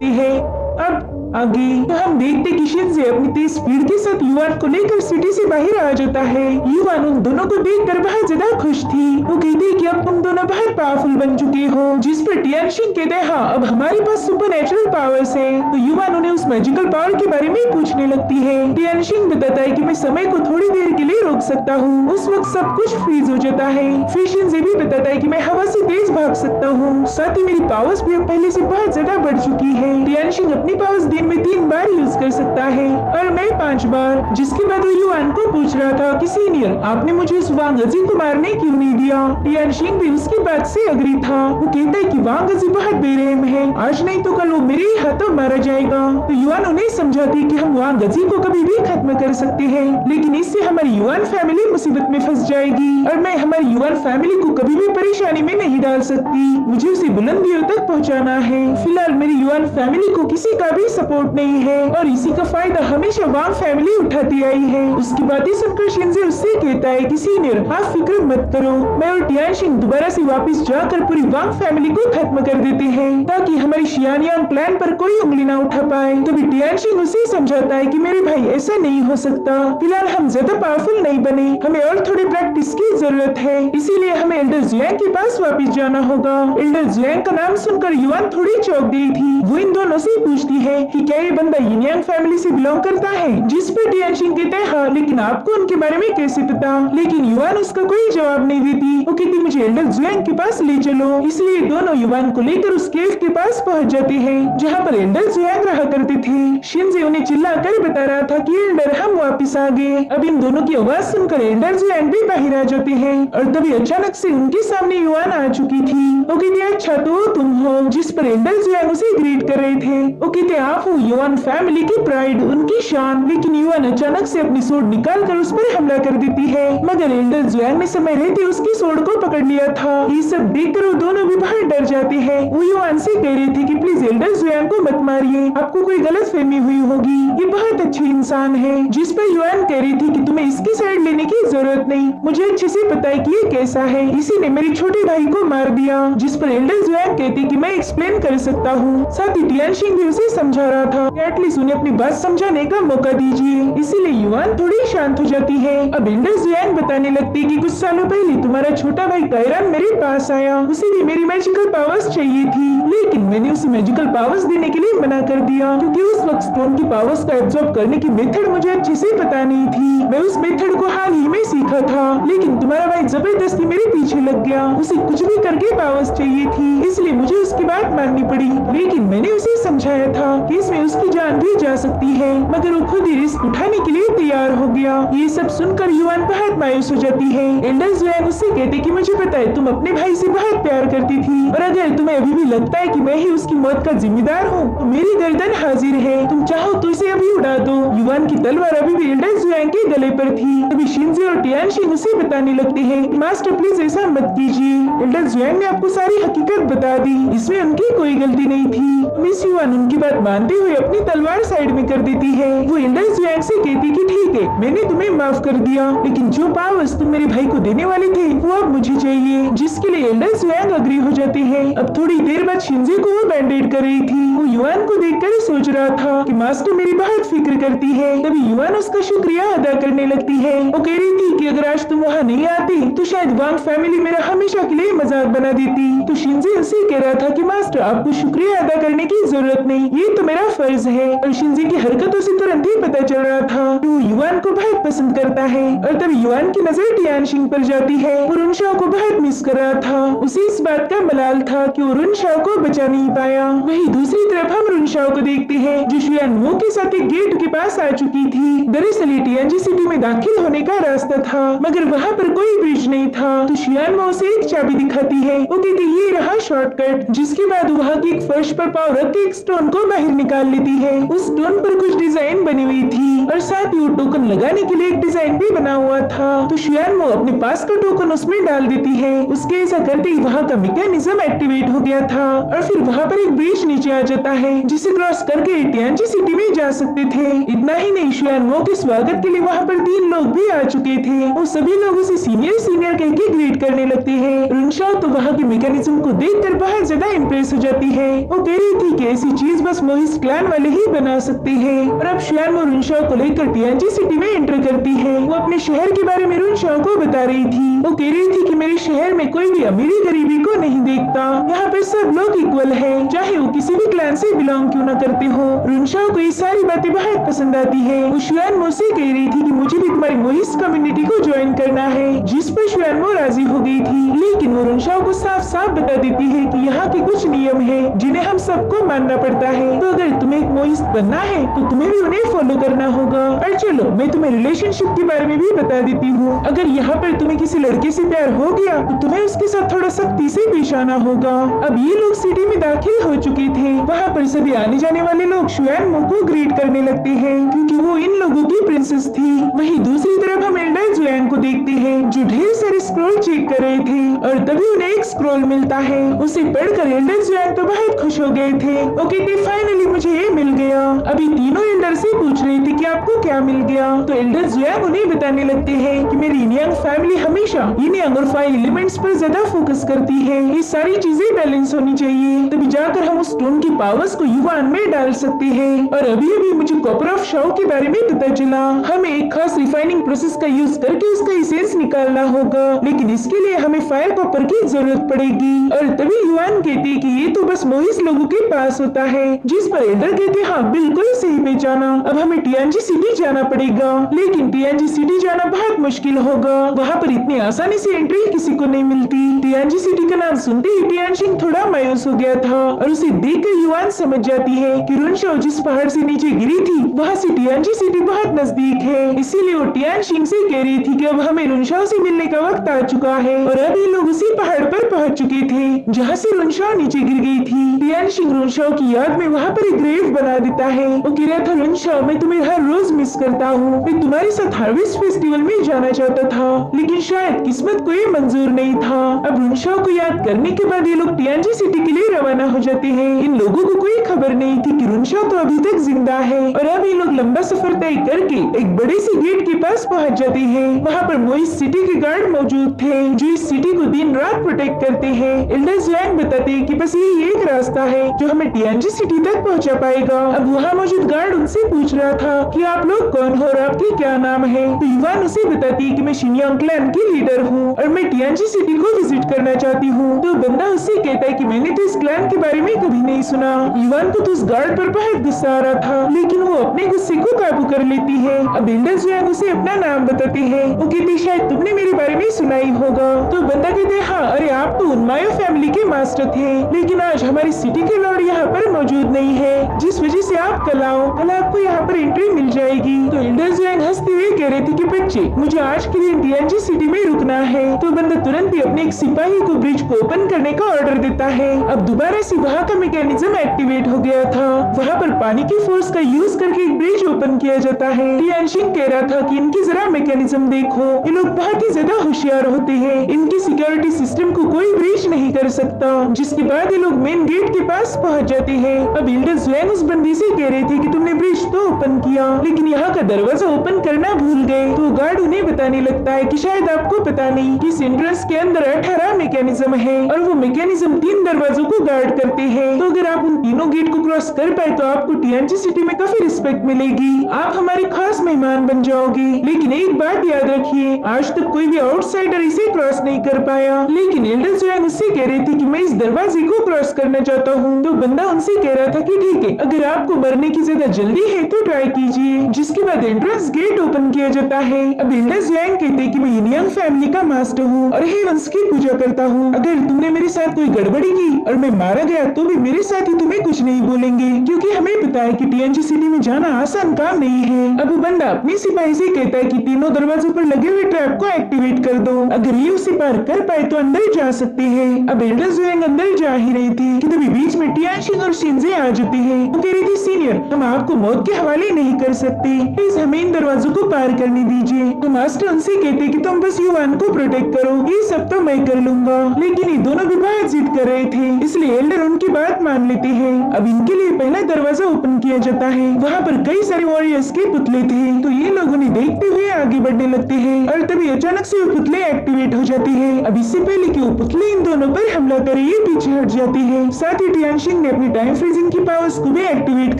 है। अब आगे तो हम देखते कि शिनजे अपनी तेज स्पीड के साथ युवान को लेकर सिटी से बाहर आ जाता है। युवान उन दोनों को देखकर बहुत ज्यादा खुश थी। वो कहती है कि अब तुम दोनों बहुत पावरफुल बन चुके हो। जिस पर टियानशिन कहते हैं हाँ अब हमारे पास सुपर नेचुरल पावर्स है। तो युवान उन्हें उस मैजिकल पावर के बारे में पूछने लगती है। टियानशिन बताता है कि मैं समय को थोड़ी देर के लिए रोक सकता हूँ। उस वक्त सब कुछ फ्रीज हो जाता है। फिर शिनजे भी बताता है कि मैं हवा से तेज भाग सकता हूँ। साथ ही मेरी पावर्स भी अब पहले से बहुत ज्यादा बढ़ चुकी है। टियानशिन अपनी पावर्स दिन में 3 बार यूज कर सकता है और मैं 5 बार। जिसके बाद वो युवान को पूछ रहा था कि सीनियर आपने मुझे उस वांग अजी को मारने क्यों नहीं दिया। टियानशिन भी उसकी बात से अग्री था। वो कहता है कि वांग अजी बहुत बेरहम है, आज नहीं तो कल वो मेरे ही हाथों मारा जाएगा। तो युवान उन्हें समझाती कि हम वांग अजी को कभी भी खत्म कर सकते हैं, लेकिन इससे हमारी युवान फैमिली मुसीबत में फंस जाएगी और मैं हमारी युवान फैमिली को कभी भी परेशानी में नहीं डाल सकती। मुझे उसे बुलंदियों तक पहुँचाना है। फिलहाल मेरी युवान फैमिली को किसी का भी सपोर्ट नहीं है और इसी का फायदा हमेशा वांग फैमिली उठाती आई है। उसकी बातें सुनकर शिनजे उससे कहता है कि सीनियर आप फिक्र मत करो, मैं और टियानशिन दोबारा से वापस जाकर पूरी वांग फैमिली को खत्म कर देते हैं ताकि हमारी शियानियांग प्लान पर कोई उंगली ना उठा पाए। तभी टियानशिन उसे समझाता है कि मेरे भाई ऐसा नहीं हो सकता, फिलहाल हम ज्यादा पावरफुल नहीं बने, हमें और थोड़ी प्रैक्टिस की जरूरत है, इसीलिए हमें एल्डर जुयांग के पास वापस जाना होगा। एल्डर जुयांग का नाम सुनकर युवान थोड़ी चौंक गई थी। वो इन दोनों से पूछती है कि क्या ये बंदा यिनयांग फैमिली से बिलोंग करता है। जिस पर टियानशिन कहता है हाँ, लेकिन आपको उनके बारे में कैसे पता। लेकिन युवान उसका कोई जवाब नहीं देती। वो कहती मुझे एल्डर जुयांग के पास ले चलो। इसलिए दोनों युवान को लेकर उस केव के पास पहुंच जाते हैं जहाँ पर एल्डर जुयांग रहा करते थे। शिनजे उन्हें चिल्लाकर बता रहा था कि एल्डर हम वापस आ गए। अब इन दोनों की आवाज सुनकर एल्डर जुयांग भी बाहर आ जाते हैं और तभी अचानक से उनके सामने युवान आ चुकी थी। वो कहती अच्छा तो तुम हो। जिस पर एल्डर जुयांग उसे ग्रीट कर रहे थे। वो कहते आप हो युवान फैमिली की प्राइड, उनकी शान। लेकिन युवान अचानक से अपनी सोर्ड निकाल कर उस पर हमला कर देती है, मगर एल्डर जुयांग ने समय रहते उसकी सोर्ड को पकड़ लिया था। ये सब देखकर वो दोनों भी बहुत डर जाते हैं। वो युवान से कह रहे थे कि प्लीज एल्डर जुयांग को मत मारिए, आपको कोई गलतफहमी हुई होगी, ये बहुत अच्छे इंसान है। जिस पर युवान कह रही थी कि तुम्हें इसकी साइड लेने की जरूरत नहीं, मुझे अच्छे से पता है कि ये कैसा है, इसी ने मेरे छोटे भाई को मार दिया। जिस पर एल्डर जुयांग कहती कि मैं एक्सप्लेन कर सकता हूँ। साथ ही टियानशिन भी उसे समझा रहा था, एटलीस्ट उन्हें अपनी बात समझाने का मौका दीजिए। इसीलिए युवान थोड़ी शांत हो जाती है। अब एल्डर जुयांग बताने लगती कि कुछ सालों पहले तुम्हारा छोटा भाई कायरान मेरे पास आया, उसे भी मेरी मैजिकल पावर्स चाहिए थी, लेकिन मैंने उसे मैजिकल पावर्स देने के लिए मना कर दिया क्योंकि उस वक्त स्टोन की पावर्स का एब्जॉर्ब करने की मेथड मुझे अच्छे से पता नहीं थी। मैं उस मेथड को हाल ही में सीखा था, लेकिन तुम्हारा भाई जबरदस्ती मेरे पीछे लग गया, उसे कुछ भी करके पावर्स चाहिए थी, इसलिए मुझे उसकी बात माननी पड़ी। लेकिन मैंने उसे समझाया था कि इसमें उसकी जान भी जा सकती है, मगर वो खुद ही रिस्क उठाने के लिए तैयार हो गया। ये सब सुनकर युवान बहुत मायूस हो जाती है। एल्डर जुयांग उससे कहते कि मुझे पता है तुम अपने भाई से बहुत प्यार करती थी और अगर तुम्हें अभी भी लगता है कि मैं ही उसकी मौत का जिम्मेदार हूँ तो मेरी गर्दन हाजिर है, तुम चाहो तो इसे अभी उड़ा दो। युवान की तलवार अभी भी एल्डर जुयांग के गले पर थी। तभी शिनजे और टियानशिन उसे बताने लगते हैं मास्टर प्लीज ऐसा मत कीजिए, एल्डर जुयांग ने आपको सारी हकीकत बता दी, इसमें उनकी कोई गलती नहीं थी। मिस युवान उनकी बात मानते हुए अपनी तलवार साइड में कर देती है। वो एल्डर जुयांग से कहती कि ठीक है मैंने तुम्हें माफ कर दिया, लेकिन जो पावर्स तुम मेरे भाई को देने वाले थे वो अब मुझे चाहिए। जिसके लिए एल्डर जुयांग अग्री हो जाते हैं। अब थोड़ी देर बाद शिनजे को वो बैंडेड कर रही थी। वो युवान को देखकर सोच रहा था कि मास्टर मेरी बहुत फिक्र करती है। तभी युवान उसका शुक्रिया अदा करने लगती है। वो कह रही थी कि अगर आज तुम वहाँ नहीं आती तो शायद वांग फैमिली मेरा हमेशा के लिए मजाक बना देती। तो शिनजे उसे कह रहा था कि मास्टर आपको शुक्रिया अदा करने की जरूरत नहीं, ये तो मेरा फर्ज है। और शिनजे की हरकतों से तुरंत ही पता चल रहा था कि वो युवान को बहुत पसंद करता है। और तभी युवान की नजर टियानशिन पर जाती है। वो रुनशाओ को बहुत मिस कर रहा था। उसे इस बात का मलाल था कि वो रुनशाओ को बचा नहीं पाया। वहीं दूसरी तरफ हम रुनशाओ को देखते हैं जो शुयानवो के साथ एक गेट के पास आ चुकी थी। दरअसल टियानजी सिटी में दाखिल होने का रास्ता था, मगर वहाँ पर कोई ब्रिज नहीं था। तो शुयानवो उसे एक चाबी दिखाती है। वो कहती ये रहा शॉर्टकट। जिसके बाद वहाँ की एक फर्श पर पाँव रख के एक स्टोन को बाहर निकाल लेती है। उस स्टोन पर कुछ डिजाइन बनी हुई थी और साथ ही वो टोकन लगाने के लिए एक डिजाइन भी बना हुआ था। तो शुयानवो अपने पास का टोकन उसमें डाल देती है। उसके ऐसा करते ही वहाँ का मैकेनिज्म एक्टिवेट हो गया था और फिर वहाँ पर एक ब्रिज नीचे आ जाता है जिस जिसे क्रॉस करके टियांजी सिटी में जा सकते थे। इतना ही नहीं, शुआनमो के स्वागत के लिए वहाँ पर 3 लोग भी आ चुके थे। वो सभी लोग उसे सीनियर कह के ग्रीट करने लगते हैं। रुनशाओ तो वहाँ के मैकेनिज्म को देखकर बहुत ज्यादा इम्प्रेस हो जाती है। वो कह रही थी कि ऐसी चीज बस मोहिस क्लैन वाले ही बना सकते हैं। और अब शुआनमो रुनशाओ को लेकर टियांजी सिटी में एंटर करती है। वो अपने शहर के बारे में रुनशाओ को बता रही थी। वो कह रही थी कि मेरे शहर में कोई भी अमीरी गरीबी को नहीं देखता। यहाँ पे सब लोग इक्वल है, चाहे वो किसी भी क्लैन से बिलोंग क्यों न करते हो। रुनशाओ को ये सारी बातें बहुत पसंद आती है। वो शुआनमो से कह रही थी कि मुझे भी तुम्हारी मोहिस कम्युनिटी को ज्वाइन करना है, जिस पर शुआनमो राजी हो गई थी। लेकिन वो रुनशाओ को साफ साफ बता देती है कि यहाँ के कुछ नियम है जिन्हें हम सबको मानना पड़ता है। तो अगर तुम्हें एक मोहिस बनना है तो तुम्हें भी उन्हें फॉलो करना होगा। और चलो मैं तुम्हें रिलेशनशिप के बारे में भी बता देती हूँ। अगर यहाँ पर तुम्हें किसी लड़के से प्यार हो गया तो तुम्हें उसके साथ थोड़ा सख्ती से पेश आना होगा। अब ये लोग सिटी में दाखिल हो चुके थे। वहाँ पर सभी आने जाने वाले लोग शुआनमो को ग्रीट करने लगते हैं क्योंकि वो इन लोगों की प्रिंसेस थी। वहीं दूसरी तरफ हम एल्डर जुआंग को देखते हैं जो ढेर सारे स्क्रॉल चेक कर रहे थे और तभी उन्हें एक स्क्रॉल मिलता है। उसे पढ़कर एल्डर जुआंग तो बहुत खुश हो गए थे। वो कहते फाइनली मुझे ये मिल गया। अभी तीनों एल्डर से पूछ रहे थे कि आपको क्या मिल गया। तो एल्डर जुआंग उन्हें बताने लगते हैं कि मेरी इनियांग फैमिली हमेशा इनियांग और 5 एलिमेंट्स पर ज्यादा फोकस करती है। ये सारी चीजें बैलेंस होनी चाहिए, तभी जाकर हम उस स्टोन की पावर्स को युवान में डाल सकते हैं। और अभी अभी मुझे कॉपर ऑफ शाओ के बारे में पता चला। हमें एक खास रिफाइनिंग प्रोसेस का यूज करके उसका एसेंस निकालना होगा, लेकिन इसके लिए हमें फायर कॉपर की जरूरत पड़ेगी। और तभी युवान कहते कि ये तो बस मोहिस लोगों के पास होता है, जिस पर एल्डर कहते हाँ बिल्कुल सही पहचाना। अब हमें टियांजी सिटी जाना पड़ेगा, लेकिन टियांजी सिटी जाना बहुत मुश्किल होगा। वहाँ पर इतनी आसानी से एंट्री किसी को नहीं मिलती। टियांजी सिटी का नाम सुनते ही टियांशिंग थोड़ा मायूस हो गया था और उसे देखकर युवान समझ जाती है कि रुनशाओ जिस पहाड़ से नीचे गिरी थी वहाँ से टियांजी सिटी बहुत नजदीक है। इसीलिए वो टियांशिंग से कह रही थी कि अब हमें रुनशाओ से मिलने का वक्त आ चुका है। और अब ये लोग उसी पहाड़ पर पहुँच चुके थे जहाँ से रुनशाओ नीचे गिर गई थी। टियांशिंग रुनशाओ की याद में वहाँ पर एक ग्रेव बना देता है। वो कह रहा था रुनशाओ मैं तुम्हें हर रोज मिस करता हूँ। मैं तुम्हारे साथ हार्वेस्ट फेस्टिवल में जाना चाहता था, लेकिन शायद किस्मत को ये मंजूर नहीं था। अब रुनशाओ को याद करने के बाद ये लोग टियांजी सिटी के लिए रवाना हो जाते हैं। इन लोगों को कोई खबर नहीं थी कि रुनशाओ तो अभी तक जिंदा है। और अब ये लोग लंबा सफर तय करके एक बड़े से गेट के पास पहुंच जाते हैं। वहाँ पर मोहिस सिटी के गार्ड मौजूद थे जो इस सिटी को दिन रात प्रोटेक्ट करते हैं। एल्डर जुआंग बताते हैं कि बस यही एक रास्ता है जो हमें टियांजी सिटी तक पहुँचा पाएगा। अब वहाँ मौजूद गार्ड उनसे पूछ रहा था कि आप लोग कौन हो और आपके क्या नाम है। तो युवान उसे बताती है कि मैं शिनयांग क्लैन की लीडर हूँ और मैं टियांजी सिटी को विजिट करना चाहती हूँ। तो बंदा उससे कहता है कि मैंने तो इस क्लैन के बारे में कभी नहीं सुना। युवान को तो उस गार्ड पर बहुत गुस्सा आ रहा था, लेकिन वो अपने गुस्से को काबू कर लेती है। अब एल्डर जुआंग उसे अपना नाम बताते हैं। वो कहती शायद तुमने मेरे बारे में सुना ही होगा। तो बंदा कहते हैं हाँ, अरे आप तो उन्मायो फैमिली के मास्टर थे, लेकिन आज हमारी सिटी के लॉर्ड यहाँ पर मौजूद नहीं है, जिस वजह से आप कल आओ, कल आपको यहाँ पर एंट्री मिल जाएगी। तो एल्डर जुआंग हंसते हुए कह रहे थे कि बच्चे मुझे आज के दिन टियांजी सिटी में रुकना है। तो बंदा तुरंत ही अपने एक सिपाही को ब्रिज को ओपन करने का ऑर्डर देता है। अब दोबारा से वहाँ का मैकेनिज्म एक्टिवेट हो गया था। वहाँ पर पानी की फोर्स का यूज करके एक ब्रिज ओपन किया जाता है। टियांशिंग कह रहा था कि इनकी जरा मैकेनिज्म देखो, ये लोग बहुत ही ज्यादा होशियार होते हैं, इनकी सिक्योरिटी सिस्टम को कोई ब्रीच नहीं कर सकता। जिसके बाद ये लोग मेन गेट के पास पहुँच जाते हैं। अब एल्डर जुआंग उस बंदी से कह रहे थे कि तुमने ब्रिज तो ओपन किया, लेकिन यहाँ का दरवाजा ओपन करना भूल गए। तो गार्ड उन्हें बताने लगता है कि शायद आपको पता नहीं कि इस एंट्रेंस के अंदर 18 मैकेनिज्म है और वो मैकेनिज्म 3 दरवाजों को गार्ड करते हैं। तो अगर आप उन तीनों गेट को क्रॉस कर पाए तो आपको टियांजी सिटी में काफी रिस्पेक्ट मिलेगी, आप हमारे खास मेहमान बन जाओगे। लेकिन एक बात याद रखिए, आज तक कोई भी आउटसाइडर इसे क्रॉस नहीं कर पाया। लेकिन एल्डर जुआंग उससे कह रहे थे कि मैं इस दरवाजे को क्रॉस करना चाहता हूँ। तो बंदा उनसे कह रहा था कि ठीक है, अगर आपको मरने की ज्यादा जल्दी है तो ट्राई कीजिए। जिसके बाद एंट्रेंस गेट ओपन किया जाता है। अब एल्डर जुआंग कहते हैं कि मैं इनियांग फैमिली का मास्टर हूँ और हेवंस की पूजा करता हूँ। अगर तुमने मेरे साथ कोई गड़बड़ी की और मैं मारा गया तो भी मेरे साथ ही तुम्हें कुछ नहीं बोलेंगे, क्योंकि हमें पता है कि टियांजी सिटी में जाना आसान काम नहीं है। अब वो बंदा अपने सिपाही से कहता है कि तीनों दरवाजों पर लगे हुए ट्रैप को एक्टिवेट कर दो, अगर ये उसे पार कर पाए तो अंदर जा सकते हैं। अब एल्डर जुआंग अंदर जा ही रही थी कि तभी बीच में टियांशिंग और शिनजे आ जाते हैं। वो कह रही थी सीनियर सीनियर, हम आपको मौत के हवाले नहीं कर सकते, प्लीज हमें इन दरवाजों को पार करने दीजिए। तो मास्टर उनसे कहते कि तुम बस युवान को प्रोटेक्ट करो, ये सब तो मैं कर लूंगा। लेकिन ये दोनों भी बहुत जिद कर रहे थे, इसलिए एल्डर उनकी बात मान लेते हैं। अब इनके लिए पहला दरवाजा ओपन किया जाता है। वहाँ पर कई सारे वॉरियर्स के पुतले थे, तो ये लोग उन्हें देखते हुए आगे बढ़ने लगते हैं और तभी अचानक से वो पुतले एक्टिवेट हो जाते हैं। अब इससे पहले कि वो पुतले इन दोनों पर हमला करे, ये पीछे हट जाती है। साथ ही टियानशिंग ने अपनी टाइम फ्रीजिंग की पावर्स को भी एक्टिवेट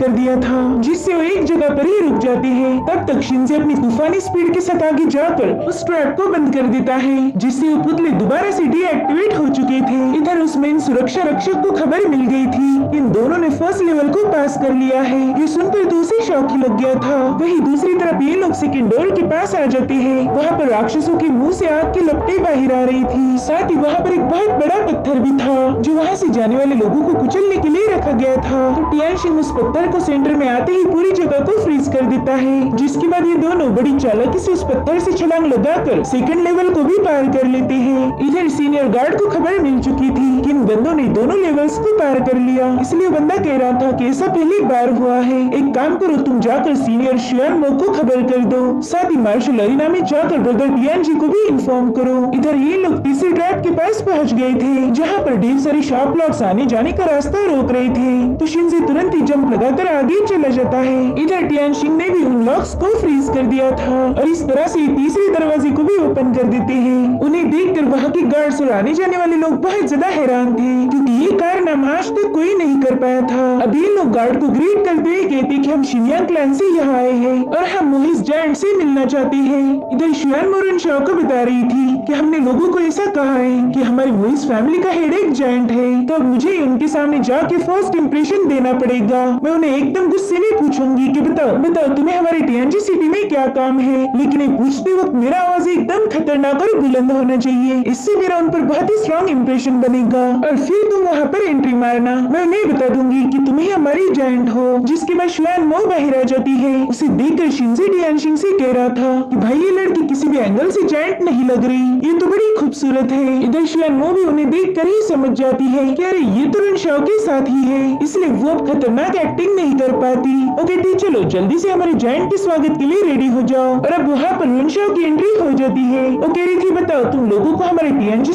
कर दिया था, जिससे वो एक जगह पर ही रुक जाती है। तब तक शिनजे अपनी तूफानी स्पीड के साथ आगे जाकर उस ट्रैप को बंद कर देता है, जिससे वो पुतले दोबारा से डीएक्टिवेट हो चुके थे। इधर उसमें इन सुरक्षा रक्षक को खबर मिल गई थी, इन दोनों ने फर्स्ट लेवल को पास कर लिया है। ये सुनकर तो उसे शौक ही लग गया था। वहीं दूसरी तरफ ये लोग सेकंड डोर के पास आ जाते हैं। वहाँ पर राक्षसों के मुंह से आग की लपटें बाहर आ रही थी। साथ ही वहाँ पर एक बहुत बड़ा पत्थर भी था, जो वहाँ से जाने वाले लोगों को कुचलने के लिए रखा गया था। तो टियानशिंग उस पत्थर को सेंटर में आते ही पूरी जगह को फ्रीज कर देता है, जिसके बाद ये दोनों बड़ी चालाकी से उस पत्थर से छलांग लगाकर सेकंड लेवल को भी पार कर लेते हैं। इधर सीनियर गार्ड को खबर मिल चुकी थी कि इन बंदों ने दोनों लेवल्स को पार कर लिया, इसलिए बंदा कह रहा था कि ऐसा पहली बार हुआ है। एक काम करो, तुम जाकर सीनियर शुआनमो को खबर कर दो, साथ ही मार्शल अरीना में जाकर ब्रदर टियानजी को भी इन्फॉर्म करो। इधर ये लोग तीसरे ट्रैप के पास पहुँच गए थे, जहाँ पर ढेर सारे शॉप लॉक्स आने जाने का रास्ता रोक रहे थे। तो शिनजे तुरंत ही जंप लगाकर आगे चला जाता है। इधर टियानशिंग ने भी उन लॉक्स को फ्रीज कर दिया था और इस तरह से तीसरे दरवाजे को भी ओपन कर देते हैं। उन्हें देखकर वहाँ के गार्ड्स और आने जाने वाले लोग बहुत ज्यादा हैरान थे, क्योंकि ये कारनामा आज तक कोई नहीं कर पाया था। अब ये लोग गार्ड को ग्रीट करते हुए कहते कि हम शिनयांग क्लैन से यहाँ आए हैं और हम मोहिस जायंट से मिलना चाहते हैं। इधर शुआनमो रुनशाओ को बता रही थी कि हमने लोगों को ऐसा कहा है कि हमारी मोहिस फैमिली का हेड एक जायंट है, तो अब मुझे उनके सामने जाके फर्स्ट इंप्रेशन देना पड़ेगा। मैं उन्हें एकदम गुस्से में पूछूंगी कि बताओ तुम्हें हमारे टियानजी सिटी में क्या काम है, लेकिन ये पूछते वक्त मेरा आवाज एकदम खतरनाक और बुलंद होना चाहिए, इससे मेरा उन पर बहुत ही स्ट्रॉन्ग इंप्रेशन बनेगा और फिर तुम वहाँ पर एंट्री मारना। मैं उन्हें बता दूंगी कि तुम ही हमारी जायंट हो। जिसके बाद शुआनमो बाहर आ जाती है। उसे देखकर शिनजे टियानशिंग से कह रहा था कि भाई ये लड़की किसी भी एंगल से जायंट नहीं लग रही, ये तो बड़ी खूबसूरत है। इधर शुआनमो भी उन्हें देख कर ही समझ जाती है कि अरे ये तो रुनशाओ के साथ ही है, इसलिए वो अब खतरनाक एक्टिंग नहीं कर पाती। ओके ठीक, चलो जल्दी से हमारे जायंट के स्वागत के लिए रेडी हो जाओ। और अब वहाँ पर रुनशाओ की एंट्री हो जाती है। ओके रिथी, बताओ तुम लोगों को हमारे टियानजी